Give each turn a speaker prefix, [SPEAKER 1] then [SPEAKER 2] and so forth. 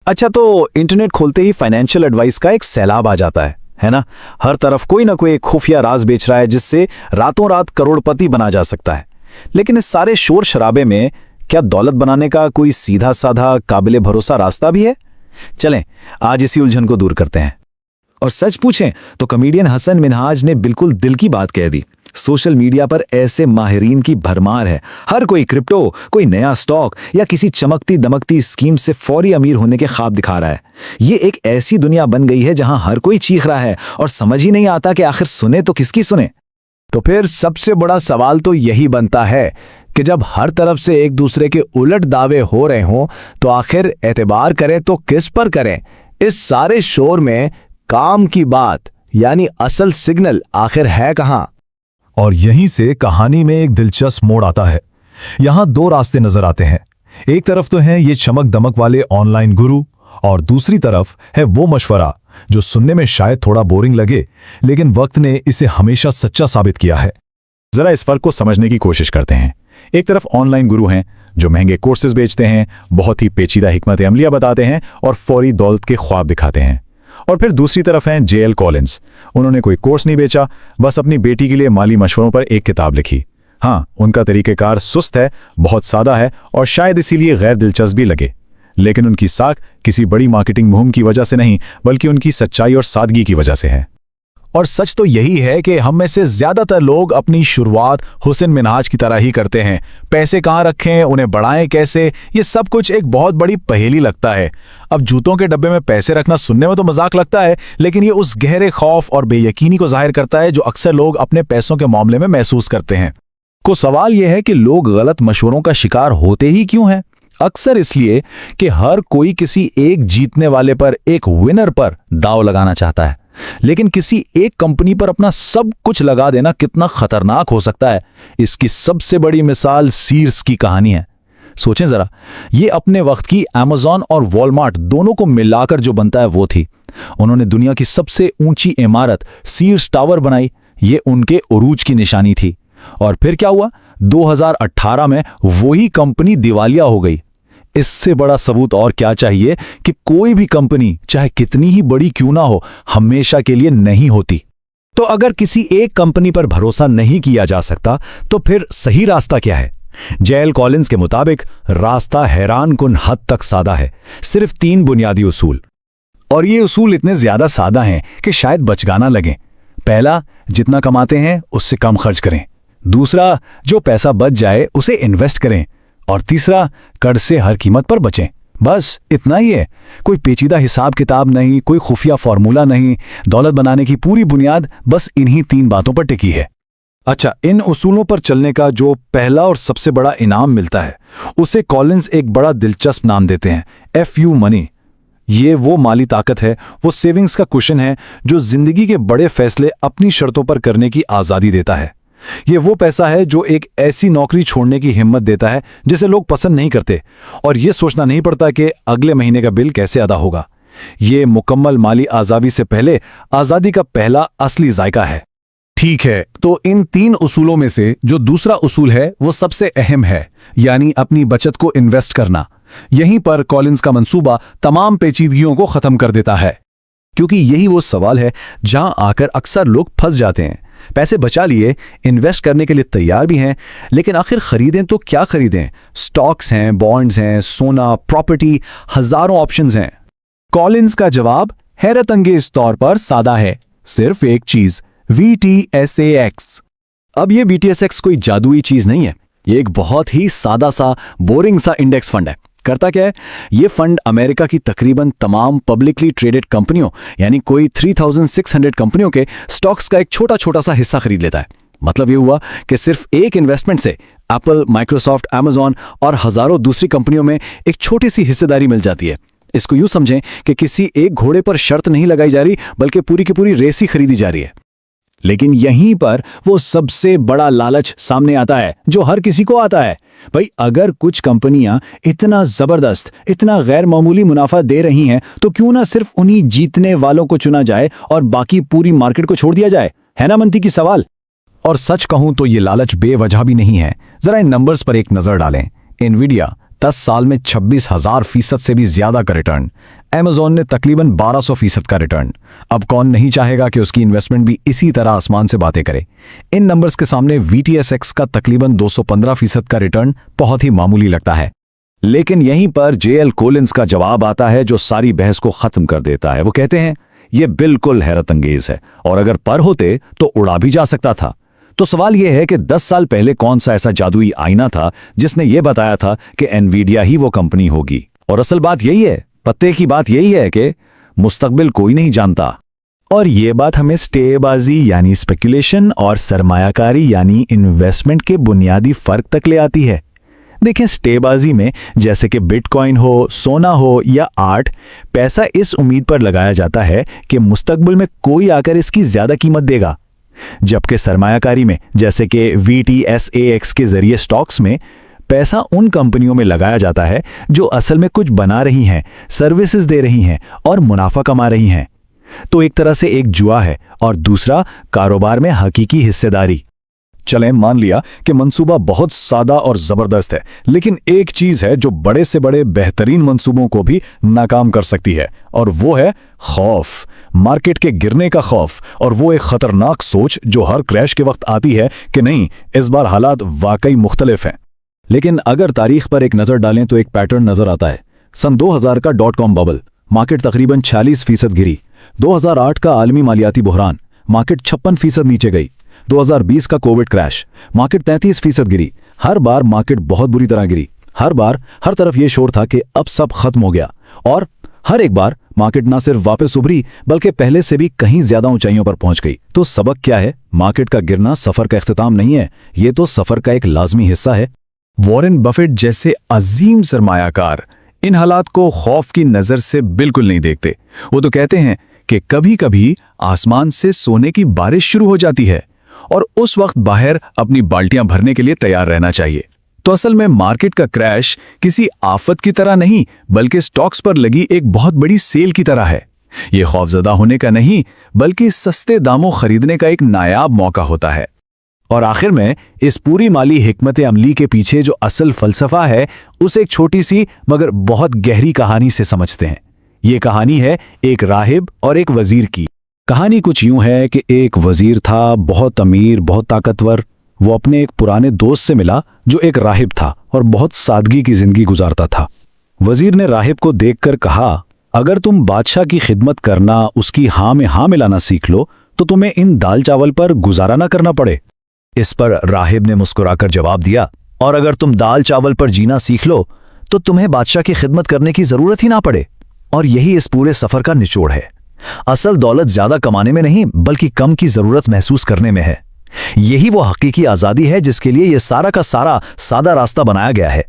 [SPEAKER 1] अच्छा, तो इंटरनेट खोलते ही फाइनेंशियल एडवाइस का एक सैलाब आ जाता है ना। हर तरफ कोई ना कोई एक खुफिया राज बेच रहा है जिससे रातों रात करोड़पति बना जा सकता है। लेकिन इस सारे शोर शराबे में क्या दौलत बनाने का कोई सीधा साधा काबिले भरोसा रास्ता भी है? चलें आज इसी उलझन को दूर करते हैं। और सच पूछें तो कॉमेडियन हसन मिनहाज ने बिल्कुल दिल की बात कह दी। सोशल मीडिया पर ऐसे माहिरीन की भरमार है। हर कोई क्रिप्टो, कोई नया स्टॉक या किसी चमकती दमकती स्कीम से फौरी अमीर होने के ख्वाब दिखा रहा है। ये एक ऐसी दुनिया बन गई है जहां हर कोई चीख रहा है और समझ ही नहीं आता कि आखिर सुने तो किसकी सुने। तो फिर सबसे बड़ा सवाल तो यही बनता है कि जब हर तरफ से एक दूसरे के उलट दावे हो रहे हों तो आखिर एतबार करें तो किस पर करें? इस सारे शोर में काम की बात यानी असल सिग्नल आखिर है कहां?
[SPEAKER 2] और यहीं से कहानी में एक दिलचस्प मोड़ आता है। यहां दो रास्ते नजर आते हैं। एक तरफ तो हैं ये चमक दमक वाले ऑनलाइन गुरु और दूसरी तरफ है वो मशवरा जो सुनने में शायद थोड़ा बोरिंग लगे लेकिन वक्त ने इसे हमेशा सच्चा साबित किया है।
[SPEAKER 3] जरा इस फर्क को समझने की कोशिश करते हैं। एक तरफ ऑनलाइन गुरु हैं जो महंगे कोर्सेज बेचते हैं, बहुत ही पेचीदा हिकमत अमलिया बताते हैं और फौरी दौलत के ख्वाब दिखाते हैं। और फिर दूसरी तरफ हैं जेएल कॉलिंस। उन्होंने कोई कोर्स नहीं बेचा, बस अपनी बेटी के लिए माली मशवरों पर एक किताब लिखी। हाँ, उनका तरीक़ेकार सुस्त है, बहुत सादा है और शायद इसीलिए गैर दिलचस्प भी लगे, लेकिन उनकी साख किसी बड़ी मार्केटिंग मुहिम की वजह से नहीं बल्कि उनकी सच्चाई और सादगी की वजह से है।
[SPEAKER 2] और सच तो यही है कि हम में से ज्यादातर लोग अपनी शुरुआत हुसैन मिनहाज की तरह ही करते हैं। पैसे कहाँ रखें, उन्हें बढ़ाएं कैसे, ये सब कुछ एक बहुत बड़ी पहेली लगता है। अब जूतों के डब्बे में पैसे रखना सुनने में तो मजाक लगता है, लेकिन ये उस गहरे खौफ और बेयकीनी को जाहिर करता है जो अक्सर लोग अपने पैसों के मामले में महसूस करते हैं।
[SPEAKER 1] को सवाल यह है कि लोग गलत मशवरों का शिकार होते ही क्यों हैं? अक्सर इसलिए कि हर कोई किसी एक जीतने वाले पर, एक विनर पर दांव लगाना चाहता है। लेकिन किसी एक कंपनी पर अपना सब कुछ लगा देना कितना खतरनाक हो सकता है, इसकी सबसे बड़ी मिसाल सीर्स की कहानी है। सोचें जरा, ये अपने वक्त की अमेज़न और वॉलमार्ट दोनों को मिलाकर जो बनता है वो थी। उन्होंने दुनिया की सबसे ऊंची इमारत सीर्स टावर बनाई, ये उनके उरूज की निशानी थी। और फिर क्या हुआ? 2018 में वही कंपनी दिवालिया हो गई। इससे बड़ा सबूत और क्या चाहिए कि कोई भी कंपनी चाहे कितनी ही बड़ी क्यों ना हो, हमेशा के लिए नहीं होती। तो अगर किसी एक कंपनी पर भरोसा नहीं किया जा सकता तो फिर सही रास्ता क्या है? जेएल कॉलिंस के मुताबिक रास्ता हैरानकुन हद तक सादा है। सिर्फ 3 बुनियादी उसूल, और ये उसूल इतने ज्यादा सादा हैं कि शायद बचगाना लगें। पहला, जितना कमाते हैं उससे कम खर्च करें। दूसरा, जो पैसा बच जाए उसे इन्वेस्ट करें। और तीसरा, कर्ज से हर कीमत पर बचें। बस इतना ही है, कोई पेचीदा हिसाब किताब नहीं, कोई खुफिया फॉर्मूला नहीं। दौलत बनाने की पूरी बुनियाद बस इन्हीं 3 बातों पर टिकी है। अच्छा, इन उसूलों पर चलने का जो पहला और सबसे बड़ा इनाम मिलता है उसे कॉलिंस एक बड़ा दिलचस्प नाम देते हैं, FU मनी। ये वो माली ताकत है, वो सेविंग्स का कुशन है जो जिंदगी के बड़े फैसले अपनी शर्तों पर करने की आज़ादी देता है। ये वो पैसा है जो एक ऐसी नौकरी छोड़ने की हिम्मत देता है जिसे लोग पसंद नहीं करते, और ये सोचना नहीं पड़ता कि अगले महीने का बिल कैसे अदा होगा। ये मुकम्मल माली आज़ादी से पहले आज़ादी का पहला असली जायका है। ठीक है, तो इन 3 उसूलों में से जो दूसरा उसूल है वो सबसे अहम है, यानी अपनी बचत को इन्वेस्ट करना। यहीं पर कॉलिंस का मंसूबा तमाम पेचीदगियों को खत्म कर देता है, क्योंकि यही वो सवाल है जहां आकर अक्सर लोग फंस जाते हैं। पैसे बचा लिए, इन्वेस्ट करने के लिए तैयार भी हैं, लेकिन आखिर खरीदें तो क्या खरीदें? स्टॉक्स हैं, बॉन्ड्स हैं, सोना, प्रॉपर्टी, हजारों ऑप्शंस हैं। कॉलिंस का जवाब हैरत अंगेज तौर पर सादा है, सिर्फ एक चीज, VTSAX। अब ये VTSAX कोई जादुई चीज नहीं है, ये एक बहुत ही सादा सा, बोरिंग सा इंडेक्स फंड है। करता क्या है? ये फंड अमेरिका की तकरीबन तमाम पब्लिकली ट्रेडेड कंपनियों यानी कोई 3600 कंपनियों के स्टॉक्स का एक छोटा छोटा सा हिस्सा खरीद लेता है। मतलब ये हुआ कि सिर्फ एक इन्वेस्टमेंट से एप्पल, माइक्रोसॉफ्ट, अमेज़न और हजारों दूसरी कंपनियों में एक छोटी सी हिस्सेदारी मिल जाती है। इसको यूं समझें कि किसी एक घोड़े पर शर्त नहीं लगाई जा रही, बल्कि पूरी की पूरी रेस ही खरीदी जा रही है। लेकिन यहीं पर वो सबसे बड़ा लालच सामने आता है जो हर किसी को आता है। भाई, अगर कुछ कंपनियां इतना जबरदस्त, इतना गैर मामूली मुनाफा दे रही हैं तो क्यों ना सिर्फ उन्हीं जीतने वालों को चुना जाए और बाकी पूरी मार्केट को छोड़ दिया जाए? है ना मनती की सवाल। और सच कहूं तो ये लालच बेवजह भी नहीं है। जरा इन नंबर्स पर एक नजर डालें। एनवीडिया
[SPEAKER 2] 10 साल में 26,000% से भी ज्यादा का रिटर्न। Amazon ने तकरीबन 1200% का रिटर्न। अब कौन नहीं चाहेगा कि उसकी इन्वेस्टमेंट भी इसी तरह आसमान से बातें करे। इन नंबर्स के सामने VTSX का तकरीबन 215% का रिटर्न बहुत ही मामूली लगता है।
[SPEAKER 1] लेकिन यहीं पर JL कोलिंस का जवाब आता है जो सारी बहस को खत्म कर देता है। वो कहते हैं ये बिल्कुल हैरत अंगेज है और अगर पर होते तो उड़ा भी जा सकता था। तो सवाल यह है कि 10 साल पहले कौन सा ऐसा जादुई आईना था जिसने ये बताया था कि एनवीडिया ही वो कंपनी होगी। और असल बात यही है, पत्ते की बात यही है कि मुस्तकबिल कोई नहीं जानता।
[SPEAKER 3] और ये बात हमें स्टेबाजी यानी स्पेकुलेशन और सरमायाकारी यानी इन्वेस्टमेंट के बुनियादी फर्क तक ले आती है। देखें, स्टेबाजी में जैसे कि बिटकॉइन हो, सोना हो या आर्ट, पैसा इस उम्मीद पर लगाया जाता है कि मुस्तकबिल में कोई आकर इसकी ज्यादा कीमत देगा। जबकि सरमायाकारी में जैसे कि VTSAX के जरिए स्टॉक्स में पैसा उन कंपनियों में लगाया जाता है जो असल में कुछ बना रही हैं, सर्विसेज दे रही हैं और मुनाफा कमा रही हैं। तो एक तरह से एक जुआ है और दूसरा कारोबार में हकीकी हिस्सेदारी।
[SPEAKER 2] चलें, मान लिया कि मंसूबा बहुत सादा और जबरदस्त है, लेकिन एक चीज है जो बड़े से बड़े बेहतरीन मंसूबों को भी नाकाम कर सकती है, और वो है खौफ, मार्केट के गिरने का खौफ। और वो एक खतरनाक सोच जो हर क्रैश के वक्त आती है कि नहीं, इस बार हालात वाकई मुख्तलिफ हैं।
[SPEAKER 1] लेकिन अगर तारीख पर एक नजर डालें तो एक पैटर्न नजर आता है। सन 2000 का .com बबल, मार्केट तकरीबन 46% गिरी। 2008 का आलमी मालियाती बुहरान, मार्केट 56% नीचे गई। 2020 का कोविड क्रैश, मार्केट 33% गिरी। हर बार मार्केट बहुत बुरी तरह गिरी। हर बार हर तरफ ये शोर था कि अब सब खत्म हो गया, और हर एक बार मार्केट ना सिर्फ वापस उभरी बल्कि पहले से भी कहीं ज्यादा ऊंचाइयों पर पहुंच गई। तो सबक क्या है? मार्केट का गिरना सफर का इख्तिताम नहीं है, ये तो सफर का एक लाजमी हिस्सा है।
[SPEAKER 2] वॉरेन बफेट जैसे अजीम सरमायाकार इन हालात को खौफ की नजर से बिल्कुल नहीं देखते। वो तो कहते हैं कि कभी कभी आसमान से सोने की बारिश शुरू हो जाती है और उस वक्त बाहर अपनी बाल्टियां भरने के लिए तैयार रहना चाहिए। तो असल में मार्केट का क्रैश किसी आफत की तरह नहीं बल्कि स्टॉक्स पर लगी एक बहुत बड़ी सेल की तरह है। ये खौफजदा होने का नहीं बल्कि सस्ते दामों खरीदने का एक नायाब मौका होता है।
[SPEAKER 1] और आखिर में इस पूरी माली हिकमत अमली के पीछे जो असल फलसफा है उसे एक छोटी सी मगर बहुत गहरी कहानी से समझते हैं। ये कहानी है एक राहिब और एक वजीर की। कहानी कुछ यूं है कि एक वजीर था, बहुत अमीर, बहुत ताकतवर। वो अपने एक पुराने दोस्त से मिला जो एक राहिब था और बहुत सादगी की जिंदगी गुजारता था। वजीर ने राहिब को देखकर कहा, अगर तुम बादशाह की खिदमत करना, उसकी हाँ में हाँ मिलाना सीख लो तो तुम्हें इन दाल चावल पर गुजारा ना करना पड़े।
[SPEAKER 2] इस पर राहिब ने मुस्कुराकर जवाब दिया, और अगर तुम दाल चावल पर जीना सीख लो तो तुम्हें बादशाह की खिदमत करने की जरूरत ही ना पड़े। और यही इस पूरे सफर का निचोड़ है। असल दौलत ज्यादा कमाने में नहीं बल्कि कम की जरूरत महसूस करने में है। यही वो हकीकी आजादी है जिसके लिए ये सारा का सारा सादा रास्ता बनाया गया है।